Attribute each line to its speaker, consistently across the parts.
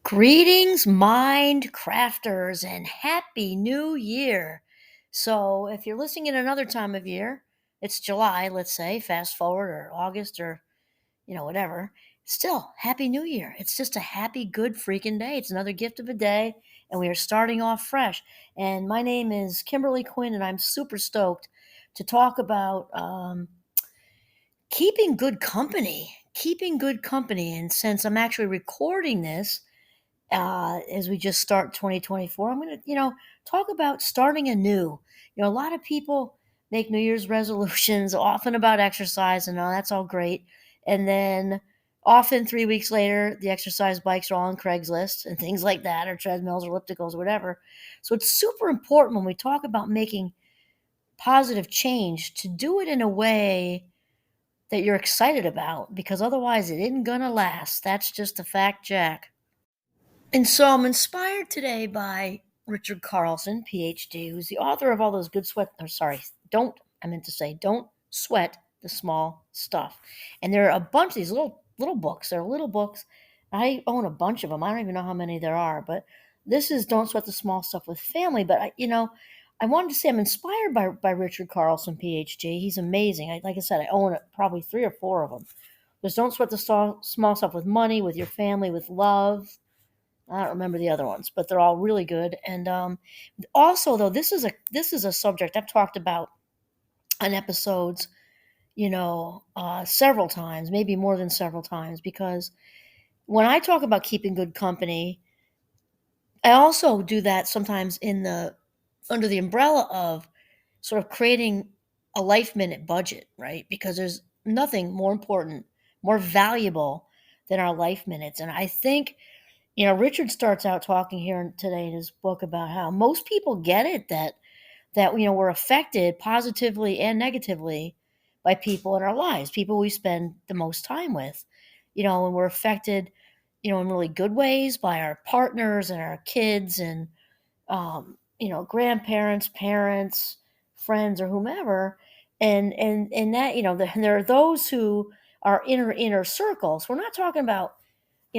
Speaker 1: Greetings, mind crafters, and happy new year. So, if you're listening at another time of year, it's July, let's say, fast forward, or August, or whatever. Still, happy new year. It's just a happy, good freaking day. It's another gift of a day, and we are starting off fresh. And my name is Kimberly Quinn, and I'm super stoked to talk about keeping good company. Keeping good company. And since I'm actually recording this, as we just start 2024, I'm going to, talk about starting anew. A lot of people make New Year's resolutions, often about exercise, and that's all great. And then often 3 weeks later, the exercise bikes are all on Craigslist and things like that, or treadmills, or ellipticals, or whatever. So it's super important when we talk about making positive change to do it in a way that you're excited about, because otherwise it isn't going to last. That's just a fact, Jack. And so I'm inspired today by Richard Carlson, PhD, who's the author of all those good sweat, or sorry, I meant to say, don't sweat the small stuff. And there are a bunch of these little books. They're little books. I own a bunch of them. I don't even know how many there are, but this is Don't Sweat the Small Stuff with Family. But I wanted to say I'm inspired by Richard Carlson, PhD. He's amazing. Like I said, I own probably three or four of them. There's Don't Sweat the Small Stuff with Money, with Your Family, with Love. I don't remember the other ones, but they're all really good. And also, though, this is a subject I've talked about on episodes, several times, maybe more than several times, because when I talk about keeping good company, I also do that sometimes in the under the umbrella of sort of creating a life minute budget, right? Because there's nothing more important, more valuable than our life minutes, and I think Richard starts out talking here today in his book about how most people get it that we're affected positively and negatively by people in our lives, people we spend the most time with, and we're affected, in really good ways by our partners and our kids and grandparents, parents, friends, or whomever, and that there are those who are inner circles. We're not talking about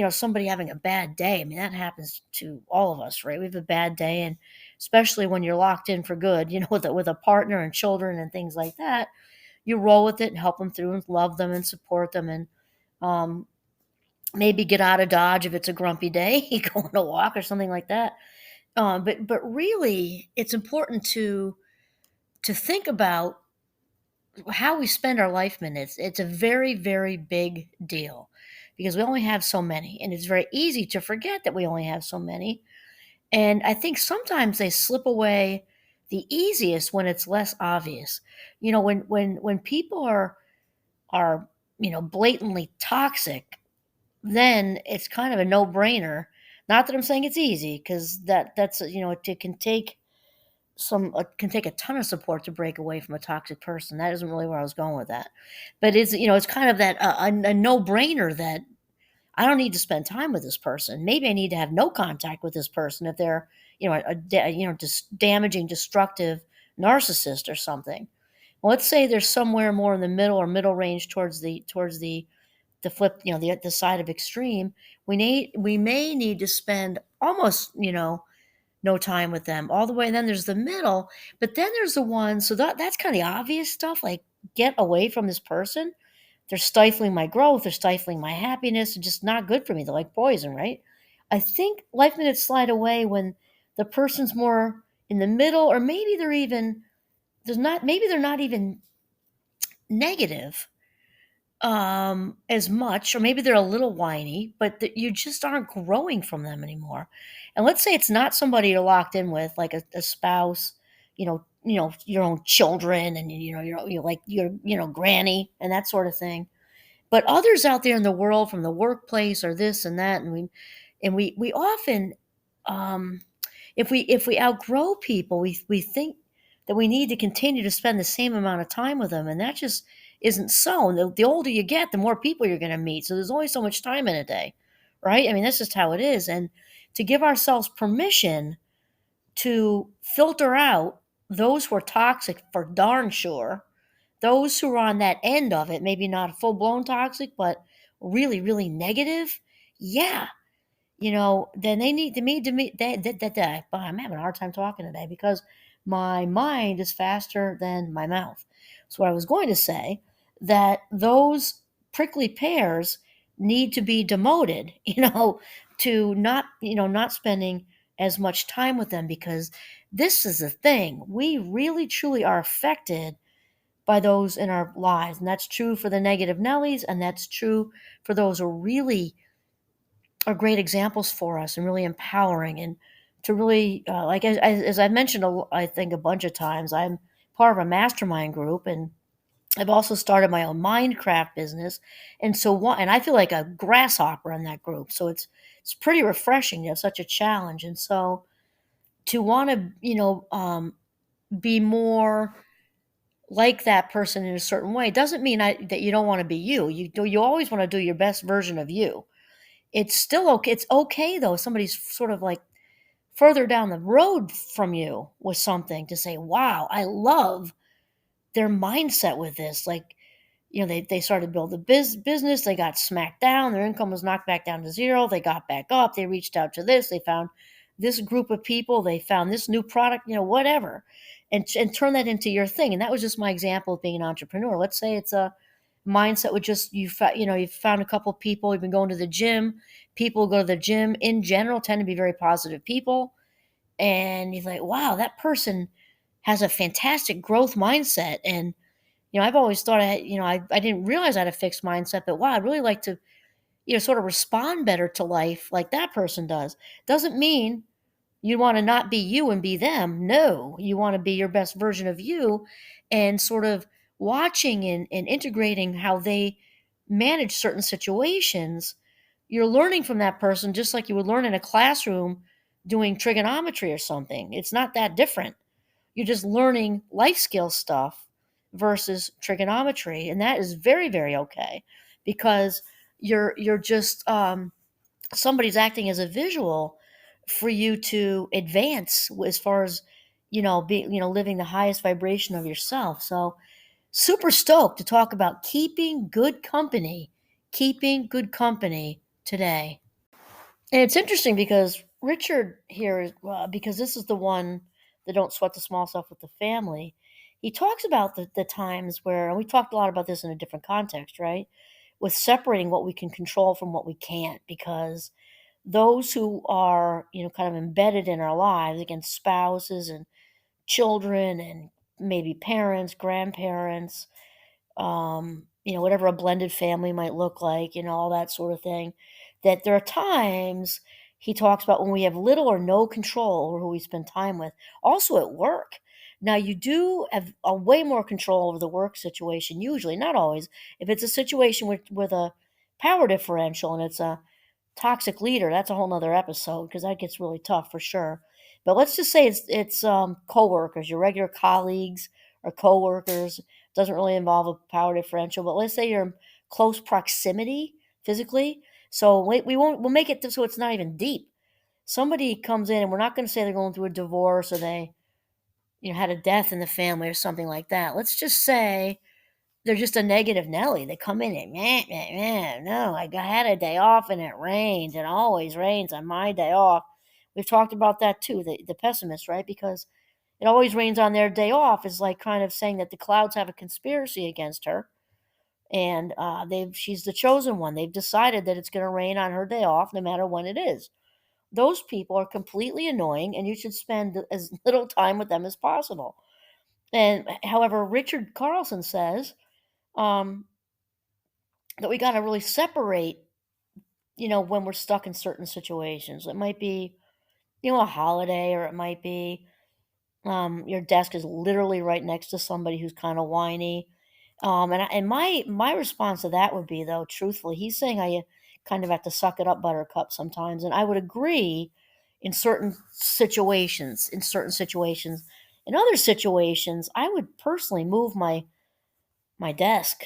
Speaker 1: somebody having a bad day. I mean, that happens to all of us, right? We have a bad day, and especially when you're locked in for good, with a partner and children and things like that, you roll with it and help them through and love them and support them and um, maybe get out of Dodge if it's a grumpy day, you go on a walk or something like that. But really, it's important to think about how we spend our life minutes. It's a very, very big deal because we only have so many, and it's very easy to forget that we only have so many. And I think sometimes they slip away the easiest when it's less obvious. When people are blatantly toxic, then it's kind of a no-brainer. Not that I'm saying it's easy, because that's it can take a ton of support to break away from a toxic person. That isn't really where I was going with that, but it's kind of that a no brainer that I don't need to spend time with this person. Maybe I need to have no contact with this person if they're just damaging, destructive narcissist or something. Well, let's say there's somewhere more in the middle or middle range towards the flip, the side of extreme. We may need to spend almost no time with them all the way. And then there's the middle, but then there's the one. So that's kind of the obvious stuff. Like, get away from this person. They're stifling my growth. They're stifling my happiness. They're just not good for me. They're like poison, right? I think life minutes slide away when the person's more in the middle, or maybe they're not even negative as much, or maybe they're a little whiny, but that you just aren't growing from them anymore. And let's say it's not somebody you're locked in with, like a spouse, your own children, and you're like your granny and that sort of thing. But others out there in the world, from the workplace or this and that, and we often, um, if we outgrow people, we think that we need to continue to spend the same amount of time with them, and that just isn't so. And the older you get, the more people you're going to meet. So there's only so much time in a day, right? I mean, that's just how it is. And to give ourselves permission to filter out those who are toxic, for darn sure, those who are on that end of it, maybe not full blown toxic, but really, really negative. Yeah, then they need to me but I'm having a hard time talking today because my mind is faster than my mouth. So what I was going to say, that those prickly pears need to be demoted, to not spending as much time with them, because this is the thing. We really truly are affected by those in our lives. And that's true for the negative Nellies, and that's true for those who really are great examples for us and really empowering, and to really like as I mentioned, I think a bunch of times, I'm part of a mastermind group, and I've also started my own Minecraft business, and and I feel like a grasshopper in that group. So it's pretty refreshing to have such a challenge, and so to want to be more like that person in a certain way doesn't mean that you don't want to be you. You always want to do your best version of you. It's still okay. It's okay though. If somebody's sort of like further down the road from you with something, to say, wow, I love their mindset with this. Like, they started to build a business, they got smacked down, their income was knocked back down to zero, they got back up, they reached out to this, they found this group of people, they found this new product, whatever, and turn that into your thing. And that was just my example of being an entrepreneur. Let's say it's a mindset with just you've found a couple of people, you've been going to the gym. People who go to the gym in general tend to be very positive people, and you're like, wow, that person has a fantastic growth mindset. And I've always thought I didn't realize I had a fixed mindset, but wow, I'd really like to sort of respond better to life like that person does. Doesn't mean you want to not be you and be them. No, you want to be your best version of you, and sort of watching and integrating how they manage certain situations. You're learning from that person just like you would learn in a classroom doing trigonometry or something. It's not that different. You're just learning life skill stuff versus trigonometry, and that is very, very okay, because you're just somebody's acting as a visual for you to advance as far as living the highest vibration of yourself. So super stoked to talk about keeping good company today. And it's interesting because Richard here is, because this is the one that don't sweat the small stuff with the family. He talks about the times where, and we talked a lot about this in a different context, right? With separating what we can control from what we can't, because those who are, kind of embedded in our lives, against spouses and children and maybe parents, grandparents, whatever a blended family might look like, all that sort of thing. That there are times he talks about when we have little or no control over who we spend time with. Also at work. Now, you do have a way more control over the work situation, usually, not always. If it's a situation with a power differential and it's a toxic leader, that's a whole nother episode, because that gets really tough for sure. But let's just say it's coworkers, your regular colleagues or coworkers. Doesn't really involve a power differential, but let's say you're in close proximity physically. So we'll make it so it's not even deep. Somebody comes in, and we're not going to say they're going through a divorce, or they had a death in the family or something like that. Let's just say they're just a negative Nelly. They come in and meh, meh, meh. No, I had a day off and it rained, and it always rains on my day off. We've talked about that too, the pessimist, right? Because it always rains on their day off is like kind of saying that the clouds have a conspiracy against her, and she's the chosen one. They've decided that it's going to rain on her day off, no matter when it is. Those people are completely annoying, and you should spend as little time with them as possible. And however, Richard Carlson says um, that we got to really separate, when we're stuck in certain situations. It might be, a holiday, or it might be your desk is literally right next to somebody who's kind of whiny. And my response to that would be, though, truthfully, he's saying I kind of have to suck it up, Buttercup, sometimes, and I would agree in certain situations. In other situations, I would personally move my desk,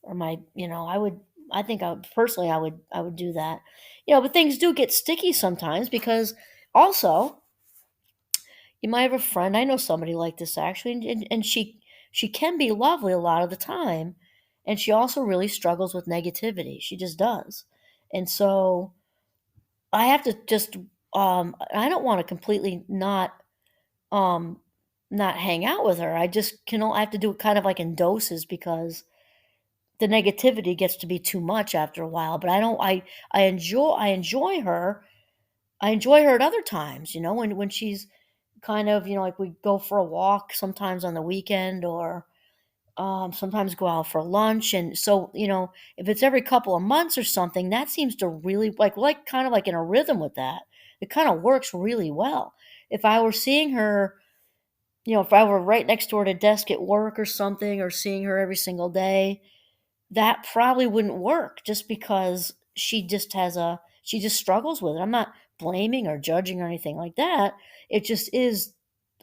Speaker 1: or I think I would personally, I would do that. But things do get sticky sometimes, because also you might have a friend. I know somebody like this, actually, and she can be lovely a lot of the time, and she also really struggles with negativity. She just does. And so I have to just, I don't want to completely um, not hang out with her. I just I have to do it kind of like in doses because the negativity gets to be too much after a while. But I don't. I enjoy her. I enjoy her at other times. When she's kind of like we go for a walk sometimes on the weekend or sometimes go out for lunch. And so if it's every couple of months or something, that seems to really like kind of like in a rhythm with that. It kind of works really well. If I were seeing her, if I were right next to her at a desk at work or something, or seeing her every single day, that probably wouldn't work just because she just struggles with it. I'm not blaming or judging or anything like that. It just is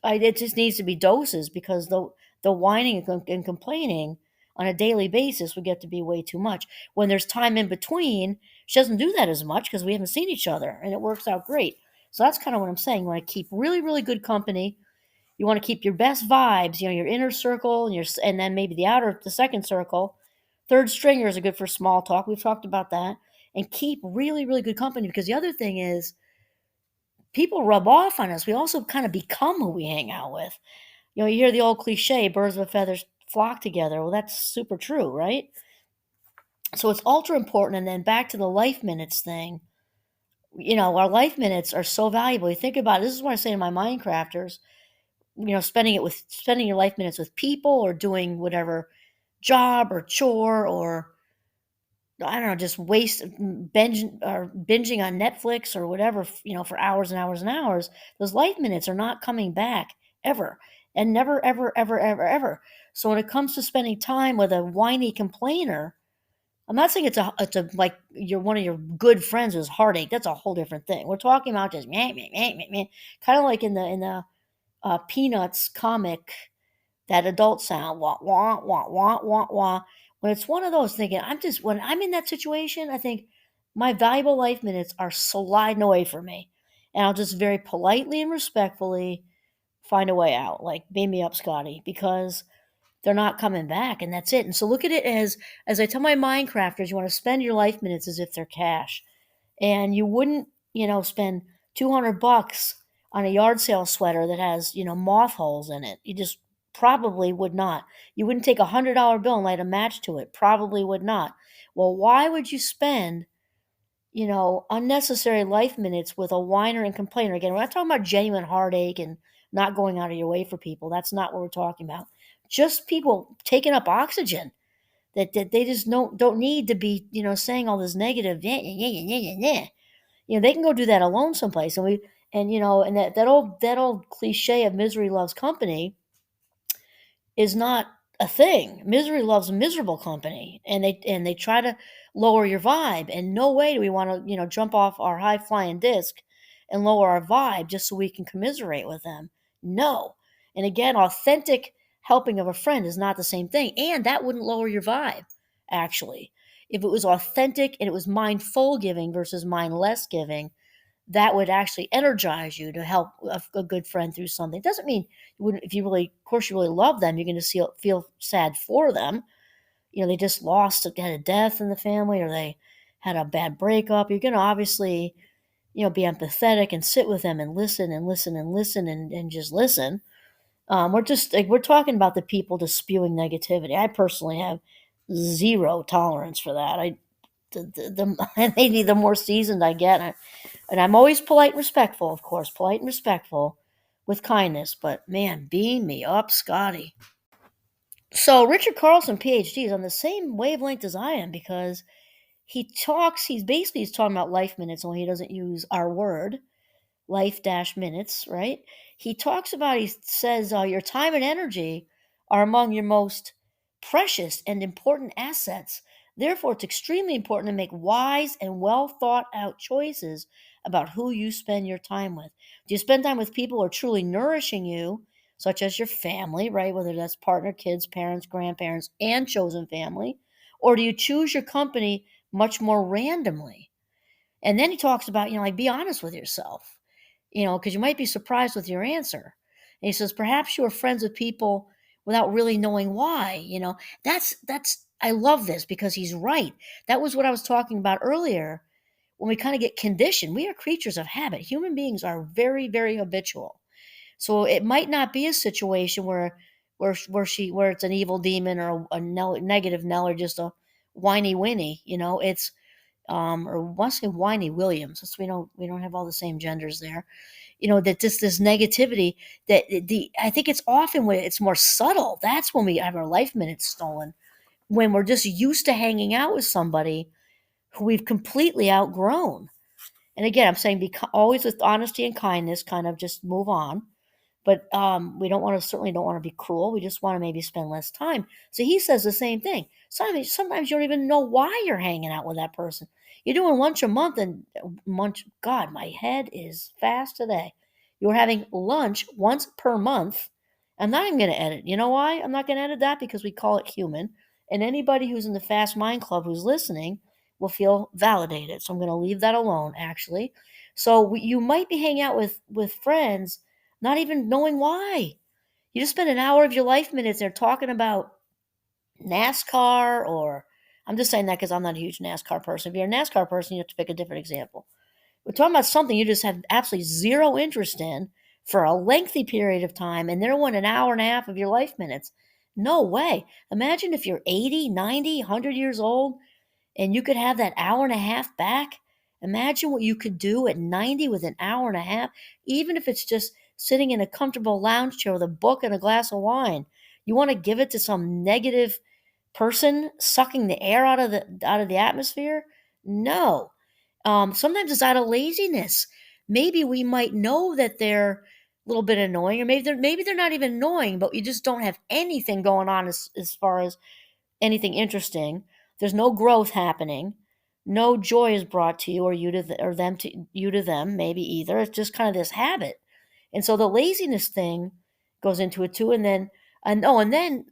Speaker 1: it just needs to be doses because the whining and complaining on a daily basis would get to be way too much. When there's time in between, she doesn't do that as much because we haven't seen each other and it works out great. So that's kind of what I'm saying. You want to keep really, really good company. You want to keep your best vibes, your inner circle and then maybe the second circle. Third stringers are good for small talk. We've talked about that. And keep really, really good company because the other thing is people rub off on us. We also kind of become who we hang out with. You hear the old cliche, birds of a feather flock together. Well, that's super true, right? So it's ultra important. And then back to the life minutes thing. Our life minutes are so valuable. You think about it. This is what I say to my Minecrafters. Spending your life minutes with people or doing whatever job or chore or I don't know, just binging on Netflix or whatever, for hours and hours and hours. Those life minutes are not coming back ever, and never, ever, ever, ever, ever. So when it comes to spending time with a whiny complainer, I'm not saying it's a like you're one of your good friends who's heartache. That's a whole different thing. We're talking about just meh, meh, meh, meh, meh, kind of like in the Peanuts comic, that adult sound, wah, wah, wah, wah, wah, wah. When it's one of those thinking, when I'm in that situation, I think my valuable life minutes are sliding away from me. And I'll just very politely and respectfully find a way out. Like, beam me up, Scotty, because they're not coming back and that's it. And so look at it as I tell my Minecrafters, you want to spend your life minutes as if they're cash. And you wouldn't, spend 200 bucks on a yard sale sweater that has, moth holes in it. You just probably would not. You wouldn't take $100 bill and light a match to it. Probably would not. Well, why would you spend, unnecessary life minutes with a whiner and complainer? Again, we're not talking about genuine heartache and not going out of your way for people. That's not what we're talking about. Just people taking up oxygen that they just don't need to be, saying all this negative, yeah, yeah, yeah, yeah, yeah, yeah. They can go do that alone someplace. And that old cliche of misery loves company is not a thing. Misery loves miserable company, and they try to lower your vibe. And no way do we want to, jump off our high flying disc and lower our vibe just so we can commiserate with them. No. And again, authentic helping of a friend is not the same thing, and that wouldn't lower your vibe. Actually, if it was authentic and it was mindful giving versus mindless giving, that would actually energize you to help a good friend through something. It doesn't mean you wouldn't, if you really, of course, you really love them, you're going to feel sad for them. They just had a death in the family or they had a bad breakup. You're going to obviously, be empathetic and sit with them and listen and listen and listen and just listen. We're talking about the people just spewing negativity. I personally have zero tolerance for that. Maybe the more seasoned I get, and I'm always polite and respectful, of course, polite and respectful with kindness. But man, beam me up, Scotty. So Richard Carlson, PhD, is on the same wavelength as I am because he's talking about life minutes, only he doesn't use our word life dash minutes, right? He says, your time and energy are among your most precious and important assets. Therefore, it's extremely important to make wise and well thought out choices about who you spend your time with. Do you spend time with people who are truly nourishing you, such as your family, right? Whether that's partner, kids, parents, grandparents, and chosen family, or do you choose your company much more randomly? And then he talks about, like, be honest with yourself, because you might be surprised with your answer. And he says, perhaps you are friends with people without really knowing why. I love this because he's right. That was what I was talking about earlier when we kind of get conditioned. We are creatures of habit. Human beings are very, very habitual. So it might not be a situation where it's an evil demon or a negative Nell or just a whiny Winnie. It's or want to say whiny Williams. Since we don't have all the same genders there. That just this negativity that I think it's often when it's more subtle. That's when we have our life minutes stolen. When we're just used to hanging out with somebody who we've completely outgrown. And again, I'm saying always with honesty and kindness, kind of just move on. But we certainly don't want to be cruel. We just want to maybe spend less time. So he says the same thing. Sometimes you don't even know why you're hanging out with that person. You're doing lunch a month and lunch. God, my head is fast today. You're having lunch once per month. I'm not even going to edit. You know why? I'm not going to edit that because we call it human. And anybody who's in the Fast Mind Club who's listening will feel validated. So I'm going to leave that alone, actually. So you might be hanging out with friends not even knowing why. You just spend an hour of your life minutes there talking about NASCAR, or I'm just saying that because I'm not a huge NASCAR person. If you're a NASCAR person, you have to pick a different example. We're talking about something you just have absolutely zero interest in for a lengthy period of time, and they're wanting an hour and a half of your life minutes. No way. Imagine if you're 80, 90, 100 years old and you could have that hour and a half back. Imagine what you could do at 90 with an hour and a half, even if it's just sitting in a comfortable lounge chair with a book and a glass of wine. You want to give it to some negative person sucking the air out of the atmosphere? No. Sometimes it's out of laziness. Maybe we might know that they're a little bit annoying, or maybe they're not even annoying, but you just don't have anything going on as far as anything interesting. There's no growth happening. No joy is brought to you or you to or them to you to them, maybe either. It's just kind of this habit. And so the laziness thing goes into it too. And then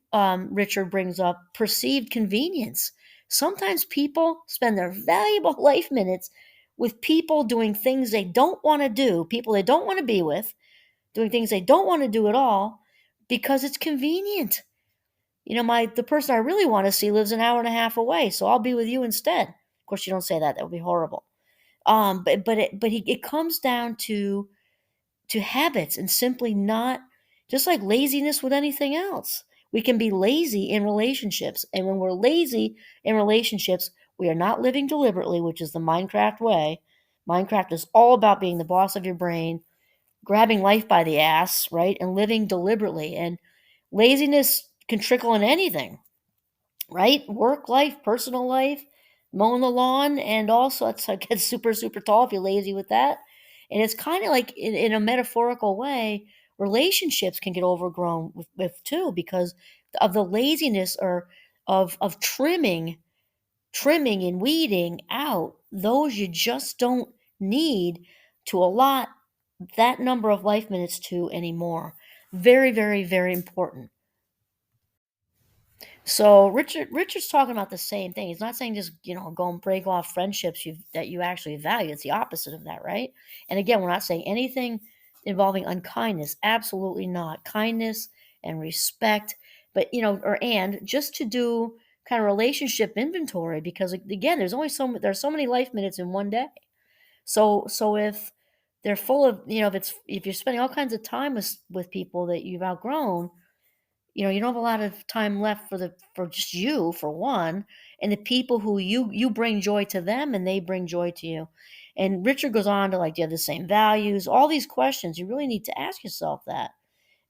Speaker 1: Richard brings up perceived convenience. Sometimes people spend their valuable life minutes with people doing things they don't want to do, people they don't want to be with, doing things they don't want to do at all because it's convenient. The person I really want to see lives an hour and a half away, so I'll be with you instead. Of course, you don't say that; that would be horrible. But it comes down to habits and simply not just like laziness with anything else. We can be lazy in relationships, and when we're lazy in relationships, we are not living deliberately, which is the Minecraft way. Minecraft is all about being the boss of your brain, grabbing life by the ass, right, and living deliberately. And laziness can trickle in anything, right? Work life, personal life, mowing the lawn, and also it's like get super, super tall if you're lazy with that. And it's kind of like in a metaphorical way, relationships can get overgrown with too because of the laziness or of trimming and weeding out those you just don't need to allot that number of life minutes to anymore. Very, very, very important. So Richard's talking about the same thing. He's not saying just go and break off friendships that you actually value. It's the opposite of that, right? And again, we're not saying anything involving unkindness. Absolutely not. Kindness and respect, but and just to do kind of relationship inventory because again, there's so many life minutes in one day. So if they're full of if you're spending all kinds of time with people that you've outgrown, you don't have a lot of time left for just you for one, and the people who you bring joy to them and they bring joy to you. And Richard goes on to like, do you have the same values? All these questions you really need to ask yourself that.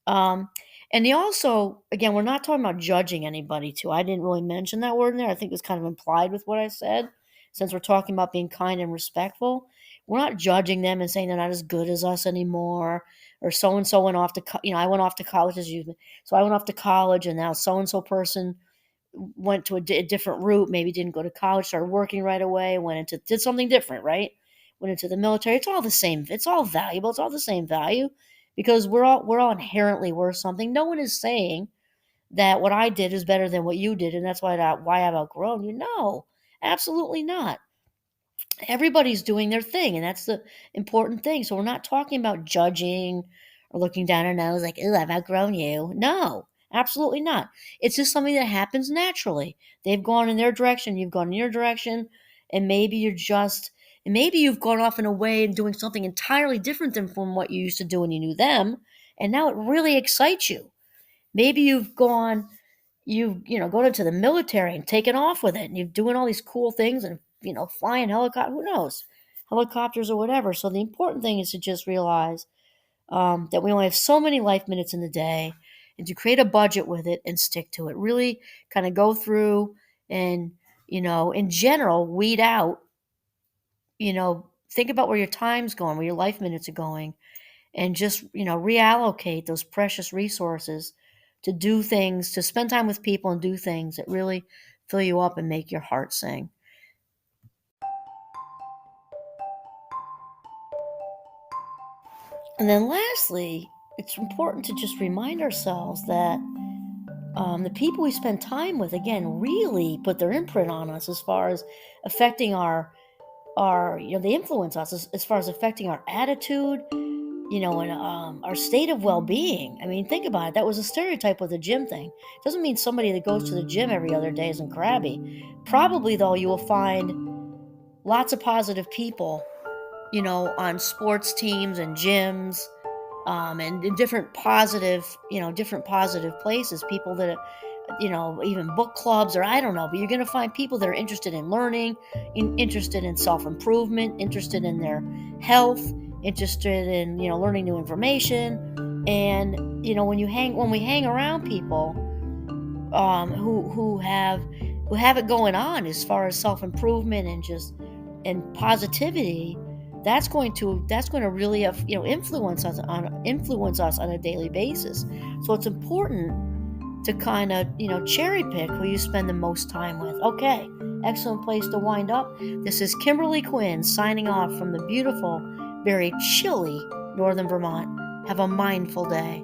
Speaker 1: Um, and he also, again, we're not talking about judging anybody too. I didn't really mention that word in there. I think it was kind of implied with what I said, since we're talking about being kind and respectful. We're not judging them and saying they're not as good as us anymore, or so and so went off to, I went off to college as you, so I went off to college, and now so and so person went to a different route, maybe didn't go to college, started working right away, did something different, right? Went into the military. It's all the same. It's all valuable. It's all the same value because we're all inherently worth something. No one is saying that what I did is better than what you did, and that's why I've outgrown you. No, absolutely not. Everybody's doing their thing, and that's the important thing. So we're not talking about judging or looking down our nose like, "Ooh, I've outgrown you." No, absolutely not. It's just something that happens naturally. They've gone in their direction, you've gone in your direction, and maybe you're just And maybe you've gone off in a way and doing something entirely different than from what you used to do when you knew them. And now it really excites you. Maybe gone into the military and taken off with it, and you're doing all these cool things and, flying helicopter, who knows, helicopters or whatever. So the important thing is to just realize that we only have so many life minutes in the day, and to create a budget with it and stick to it. Really kind of go through and, in general, weed out, think about where your time's going, where your life minutes are going, and just, reallocate those precious resources to do things, to spend time with people and do things that really fill you up and make your heart sing. And then lastly, it's important to just remind ourselves that the people we spend time with, again, really put their imprint on us as far as affecting they influence us as far as affecting our attitude, and our state of well-being. I mean, think about it. That was a stereotype with the gym thing. Doesn't mean somebody that goes to the gym every other day isn't crabby. Probably, though, you will find lots of positive people, on sports teams and gyms, and in different positive places. People that, even book clubs, or I don't know, but you're going to find people that are interested in learning, interested in self-improvement, interested in their health, interested in, learning new information. And, when we hang around people, who have it going on as far as self-improvement and positivity, that's going to really influence us on a daily basis. So it's important to kind of, cherry pick who you spend the most time with. Okay, excellent place to wind up. This is Kimberly Quinn signing off from the beautiful, very chilly northern Vermont. Have a mindful day.